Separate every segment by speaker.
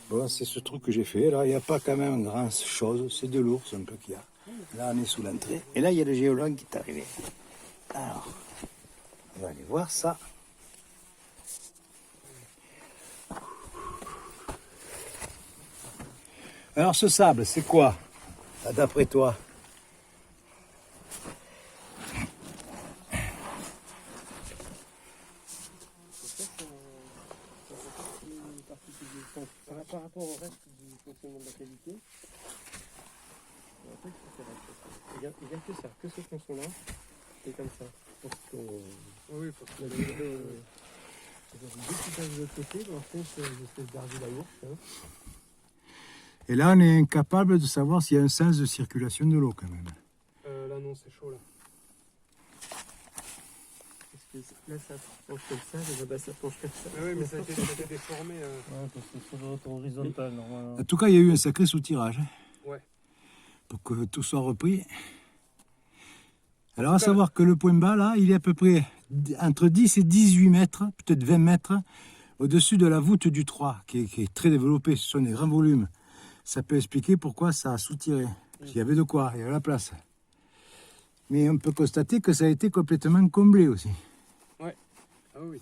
Speaker 1: Bon, c'est ce truc que j'ai fait. Là, il n'y a pas quand même grand chose. C'est de l'ours un peu qu'il y a. Là, on est sous l'entrée. Et là, il y a le géologue qui est arrivé. Alors, on va aller voir ça. Alors, ce sable, c'est quoi, d'après toi?
Speaker 2: Par rapport au reste du fonctionnement de la cavité, il n'y a que ça, que ce tronçon-là, c'est comme ça. Oui, parce que le découpage de l'autre côté, en fait, c'est une espèce d'argile à ours. Hein.
Speaker 1: Et là, on est incapable de savoir s'il y a un sens de circulation de l'eau quand même.
Speaker 2: Là, non, c'est chaud là. Parce que là, ça penche comme ça, et là-bas, ça penche comme ça. Oui, mais ça a été déformé. Ouais, parce que ça doit être horizontal, normalement.
Speaker 1: En tout cas, il y a eu un sacré soutirage. Hein,
Speaker 2: ouais.
Speaker 1: Pour que tout soit repris. Alors, à savoir que le point bas, là, il est à peu près entre 10 et 18 mètres, peut-être 20 mètres, au-dessus de la voûte du 3, qui est très développée. Ce sont des grands volumes. Ça peut expliquer pourquoi ça a soutiré. Parce qu'il y avait de quoi, il y avait la place. Mais on peut constater que ça a été complètement comblé aussi.
Speaker 2: Ouais. Ah oui.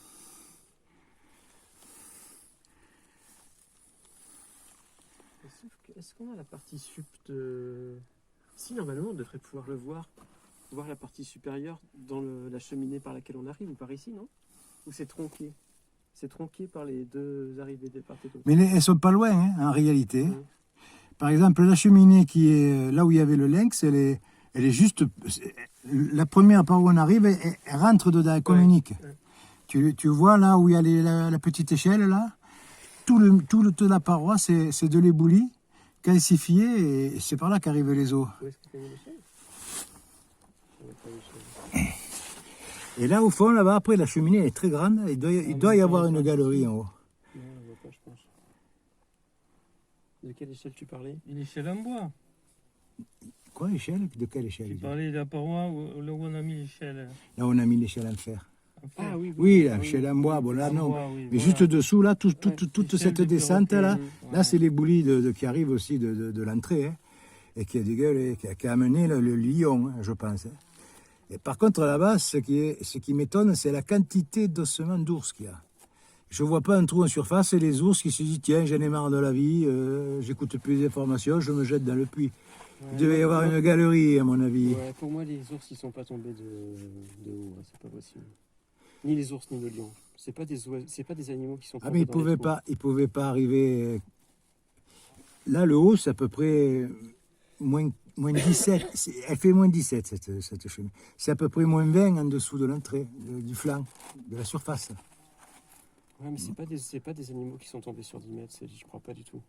Speaker 2: Est-ce qu'on a la partie sup de... Si, normalement, on devrait pouvoir le voir la partie supérieure dans la cheminée par laquelle on arrive, ou par ici, non? Ou c'est tronqué? C'est tronqué par les deux arrivées des parties.
Speaker 1: Mais elles ne sont pas loin, hein, en réalité. Par exemple, la cheminée qui est là où il y avait le lynx, elle est juste... La première par où on arrive, elle rentre dedans, elle communique. Ouais. Tu vois là où il y a la petite échelle, là, toute la paroi, c'est de l'éboulis calcifié, et c'est par là qu'arrivent les eaux.
Speaker 2: Où est-ce que tu as mis l'échelle?
Speaker 1: Et là, au fond, là-bas, après, la cheminée est très grande. Il doit y avoir une galerie en haut.
Speaker 2: Non, on ne voit pas, je pense. De quelle échelle tu parlais? Une échelle en bois.
Speaker 1: Quoi, échelle? De quelle échelle?
Speaker 2: Tu parlais de la paroi là où on a mis l'échelle.
Speaker 1: Là où on a mis l'échelle en fer.
Speaker 2: Ah oui,
Speaker 1: oui, l'échelle en bois. Bon, là, non.
Speaker 2: Bois, oui,
Speaker 1: mais
Speaker 2: voilà.
Speaker 1: juste dessous, là, toute cette descente, là, là, c'est l'éboulis qui arrive aussi de l'entrée. Hein, et qui a des gueules, qui a amené le lion, hein, je pense. Hein. Et par contre, là-bas, ce qui m'étonne, c'est la quantité d'ossements d'ours qu'il y a. Je ne vois pas un trou en surface et les ours qui se disent tiens, j'en ai marre de la vie, j'écoute plus les informations, je me jette dans le puits. Ouais, il devait y avoir une galerie, à mon avis.
Speaker 2: Ouais, pour moi, les ours, ils ne sont pas tombés de haut, hein, c'est pas possible. Ni les ours, ni le lion. C'est pas des animaux qui sont tombés.
Speaker 1: Ah, mais ils ne pouvaient pas arriver. Là, le haut, c'est à peu près moins 17. Elle fait moins 17, cette cheminée. C'est à peu près moins 20 en dessous de l'entrée, du flanc, de la surface.
Speaker 2: Ouais, mais c'est pas des animaux qui sont tombés sur 10 mètres, je crois pas du tout.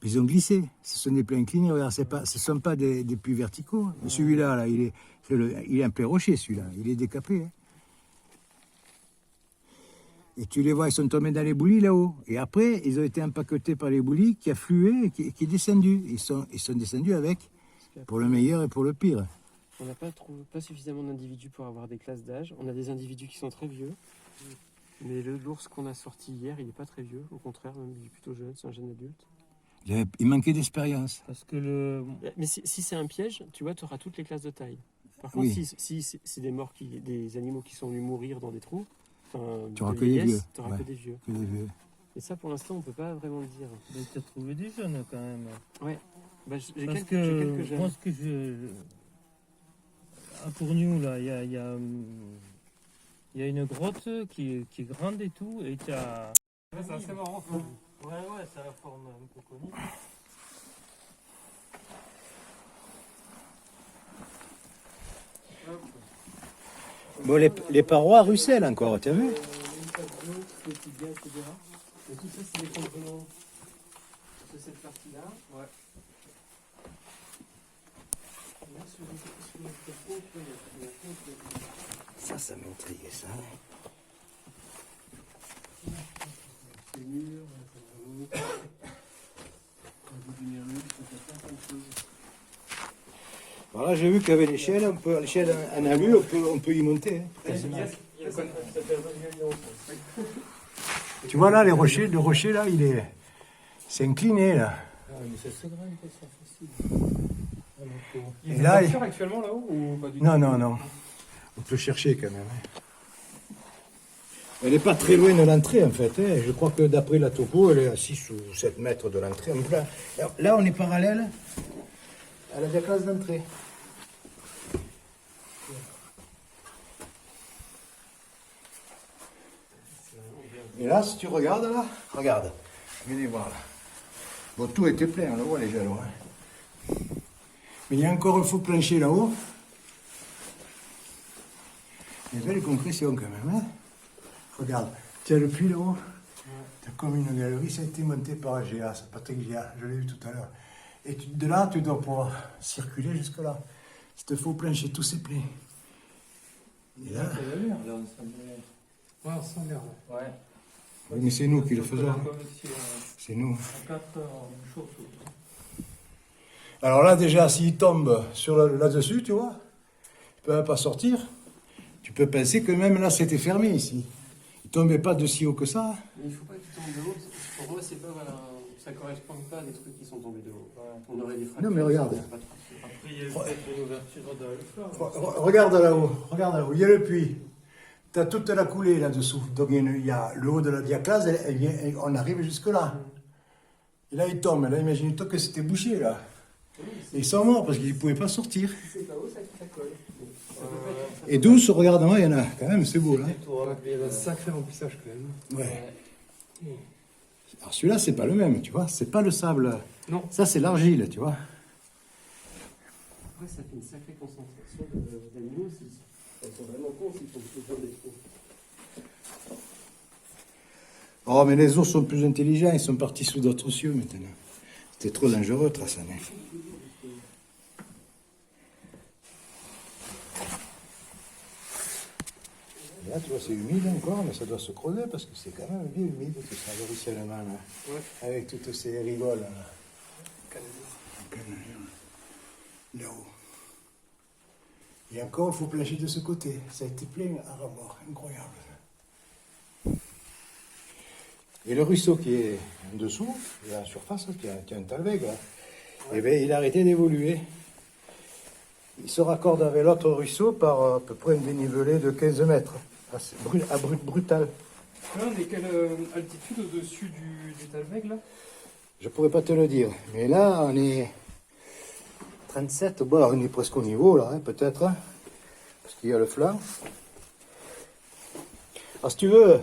Speaker 1: Ils ont glissé. Ce sont des plans inclinés. Regarde, ce ne sont pas des puits verticaux. Ouais. Celui-là, là, il est un plein rocher, celui-là. Il est décapé. Hein. Et tu les vois, ils sont tombés dans les boulis là-haut. Et après, ils ont été empaquetés par les boulis qui a flué et qui est descendu. Ils sont descendus avec, pour le meilleur et pour le pire.
Speaker 2: On n'a pas suffisamment d'individus pour avoir des classes d'âge. On a des individus qui sont très vieux. Mais l'ours qu'on a sorti hier, il n'est pas très vieux. Au contraire, même, il est plutôt jeune, c'est un jeune adulte.
Speaker 1: Il manquait d'expérience.
Speaker 2: Parce que Mais si c'est un piège, tu vois, tu auras toutes les classes de taille. Par contre, oui. si c'est des animaux qui sont venus mourir dans des trous,
Speaker 1: tu n'auras que des vieux.
Speaker 2: Tu n'auras que des vieux. Et ça, pour l'instant, on ne peut pas vraiment le dire.
Speaker 3: Mais tu as trouvé des jeunes quand même.
Speaker 2: Ouais. Bah, j'ai quelques jeunes.
Speaker 3: Moi, à Cournou, là, il y a une grotte qui est grande et tout, et tu as...
Speaker 2: Ouais, c'est assez marrant.
Speaker 3: Ouais, ça a la forme un peu connue.
Speaker 1: Bon, les parois ruissellent encore, tu as vu?
Speaker 2: Et tout ça, c'est les compléments. C'est cette partie-là. Ouais.
Speaker 1: Ça m'intrigue, ça.
Speaker 2: C'est mûr, ça va.
Speaker 1: Voilà, j'ai vu qu'avec l'échelle, l'échelle en alu, on peut y monter. Hein, Tu vois là, le rocher là, c'est incliné là.
Speaker 3: Ah, mais ça se grimpe, ça, facile.
Speaker 1: Et là,
Speaker 3: actuellement là-haut ou pas du
Speaker 1: non, non, non. On peut chercher quand même. Elle n'est pas très loin de l'entrée en fait. Je crois que d'après la topo, elle est à 6 ou 7 mètres de l'entrée. Donc là, on est parallèle à la classe d'entrée. Et là, si tu regardes là, regarde. Venez voir là. Bon, tout était plein, on le voit déjà loin. Mais il y a encore un faux plancher là-haut. Il y a belle compression quand même. Hein. Regarde, tu as le puits là-haut. Tu as comme une galerie, ça a été monté par GA, c'est Patrick GA, je l'ai vu tout à l'heure. Et de là, tu dois pouvoir circuler jusque là. C'est un faux plancher, tout c'est plein. Et là,
Speaker 3: Ouais, on sent l'air. Ouais.
Speaker 1: oui, mais c'est nous qui le faisons. C'est nous. Alors là, déjà, s'il tombe sur là-dessus, tu vois, il ne peut pas sortir. Tu peux penser que même là, c'était fermé ici. Il ne tombait pas de si haut que ça.
Speaker 2: Mais il ne faut pas qu'il tombe de haut. Pour moi, c'est pas, ça ne correspond pas à des trucs qui sont tombés de haut. On aurait des fractures.
Speaker 1: Non, mais regarde.
Speaker 2: Après,
Speaker 3: il y a peut-être une ouverture dans le flanc.
Speaker 1: Regarde là-haut. Regarde là-haut. Il y a le puits. Tu as toute la coulée là-dessous. Donc il y a le haut de la diaclase, on arrive jusque là. Et là, il tombe. Là, imagine-toi que c'était bouché là. Et ils sont morts parce qu'ils ne pouvaient pas sortir.
Speaker 2: c'est pas haut, ça colle.
Speaker 1: Et 12, regarde-moi, il y en a quand même, c'est beau là.
Speaker 3: Il y a un sacré remplissage quand même.
Speaker 1: Ouais. Alors celui-là, c'est pas le même, tu vois. C'est pas le sable.
Speaker 3: Non.
Speaker 1: Ça, c'est l'argile, tu vois.
Speaker 2: Après, ça fait une sacrée concentration d'animaux. Elles sont vraiment cons s'ils font toujours des trous.
Speaker 1: Oh, mais les ours sont plus intelligents, ils sont partis sous d'autres cieux maintenant. C'était trop dangereux, Trassanet. Là, tu vois, c'est humide encore, mais ça doit se creuser parce que c'est quand même bien humide, tout ça, le ruissellement, là. Ouais. Avec toutes ces rigoles, là. Là-haut. Et encore, il faut plancher de ce côté. Ça a été plein à remords, incroyable. Et le ruisseau qui est en dessous, à la surface, qui a un talweg, là, eh bien, il a arrêté d'évoluer. Il se raccorde avec l'autre ruisseau par à peu près un dénivelé de 15 mètres. Brutal.
Speaker 3: Là, on est quelle altitude au-dessus du Talweg, là?
Speaker 1: Je pourrais pas te le dire. Mais là, on est 37. Bon, alors on est presque au niveau, là, hein, peut-être. Hein, parce qu'il y a le flanc. Alors, si tu veux,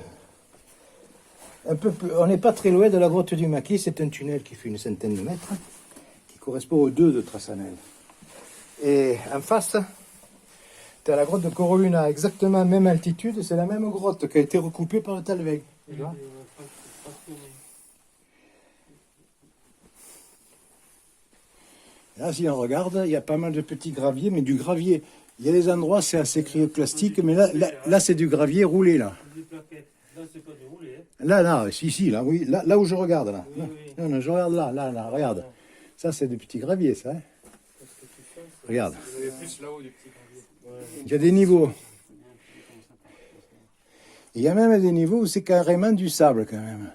Speaker 1: un peu plus, on n'est pas très loin de la grotte du Maquis. C'est un tunnel qui fait une centaine de mètres, qui correspond aux 2 de Trassanel. Et en face, tu as la grotte de Coroluna, exactement à la même altitude. C'est la même grotte qui a été recoupée par le Talweg. Tu vois ? Là, si on regarde, il y a pas mal de petits graviers, mais du gravier. Il y a des endroits, c'est assez cryoplastique, mais là c'est du gravier roulé, là.
Speaker 3: Là, c'est pas déroulé.
Speaker 1: Là, si, là, oui. Là où je regarde, là. Oui, oui. Non, je regarde là, regarde. Ça, c'est des petits graviers, ça. Hein. Regarde.
Speaker 3: Plus là-haut, des petits graviers.
Speaker 1: Il y a des niveaux. Il y a même des niveaux où c'est carrément du sable, quand même.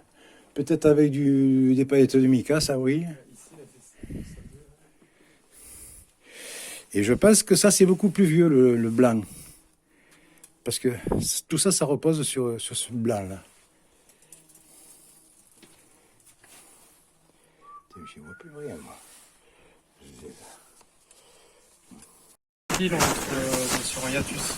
Speaker 1: Peut-être avec des paillettes de mica, ça, oui. Et je pense que ça, c'est beaucoup plus vieux, le blanc. Parce que tout ça, ça repose sur ce blanc-là. Je ne vois plus rien, moi.
Speaker 3: On est sur un hiatus.